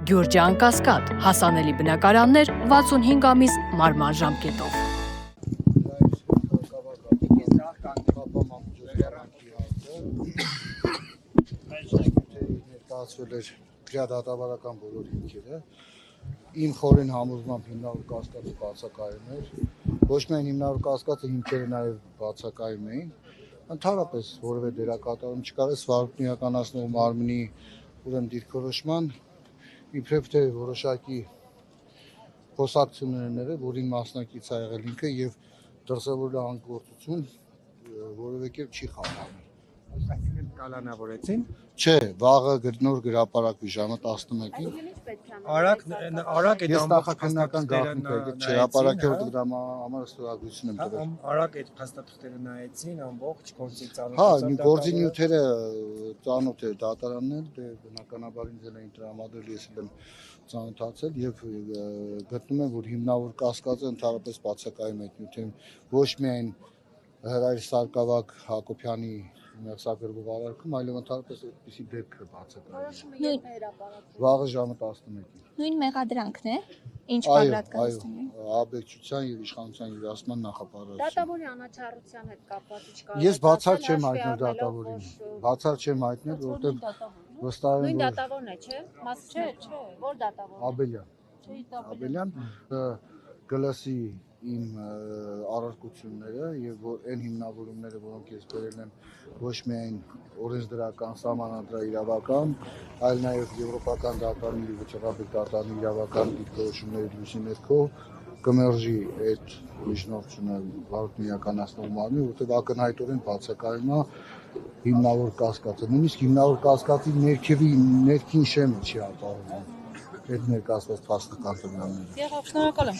Գյուրջան Կասկադ, հասանելի բնակարաններ 65 ամիս մարման ժամկետով։ Ներկայացվել էր դատավարական բոլոր հիմքերը։ Իմ խորին համոզմամբ հիմնավոր կասկածը բացակայում էր։ Ոչ միայն հիմնավոր կասկածը, հիմքերը նաև բացակայում էին։ Ընդհանրապես որևէ դերակատարում չկար Սվարուկն իրականացնող մարմնի դիրքորոշման, իբրև թե որոշակի խոսակցությունները, որին մասնակից ա եղել ինքը եւ դրսևորել անկողություն որևէ կերպ չի խափանել։ Կալանավորեցին։ Չէ, վաղը նոր գրապարակվի ժամը 11-ին։ Արագ այդ Ես նախաքննական գաղտնիք եկել չէ, հապարակի որ դրա համար ստորագրություն եմ տվել։ Արագ այդ փաստաթղթերը նայեցին, ամբողջ գործի ծանոթ։ Հա, գործի նյութերը ծանոթ է դատարանն էլ, դե բնականաբար ինձ էլ էին տրամադրել, ես էլ եմ ծանոթացել եւ գտնում եմ, որ հիմնավոր կասկածը ընդհանրապես բացակայում է այդ նյութերին, ոչ միայն Հրայր Սարգսակ Հակոբյանի մեղսագրվող արարքում, այլև ընդհանրապես այդպիսի դեպք է բացակայում։ Վաղը ժամը 11-ին։ Նույն մեղադրանքն է, ինչ պատրաստվում է։ Աբեկչության եւ իշխանության յուրացման նախապատրաստություն։ Դատավորի անաչառության հետ կապված ինչ Ես բացառ չեմ հայտնել դատավորին։ Բացառ չեմ հայտնել, որովհետեւ վստահ եմ, նույն դատավորն է, չէ՞։ Չէ, որ դատավորն է։ Աբելյան գլսի իմ առարկությունները եւ այն հիմնավորումները, որոնք ես բերել եմ ոչ միայն օրենսդրական, սահմանադրական, այլ նաեւ եվրոպական դատարանի վճռաբեկ դատարանի իրավական դիրքորոշումների լույսի ներքո կմերժի այդ միջնորդությունը Սվարուկն իրականացնող մարմնի, որտեղ ակնհայտորեն բացակայում է հիմնավոր կասկածը, նույնիսկ հիմնավոր կասկածի ներքին շեմը չի ապահովում այդ ներկայացված փաստական տվյալները։ Եղավ, շնորհակալ եմ,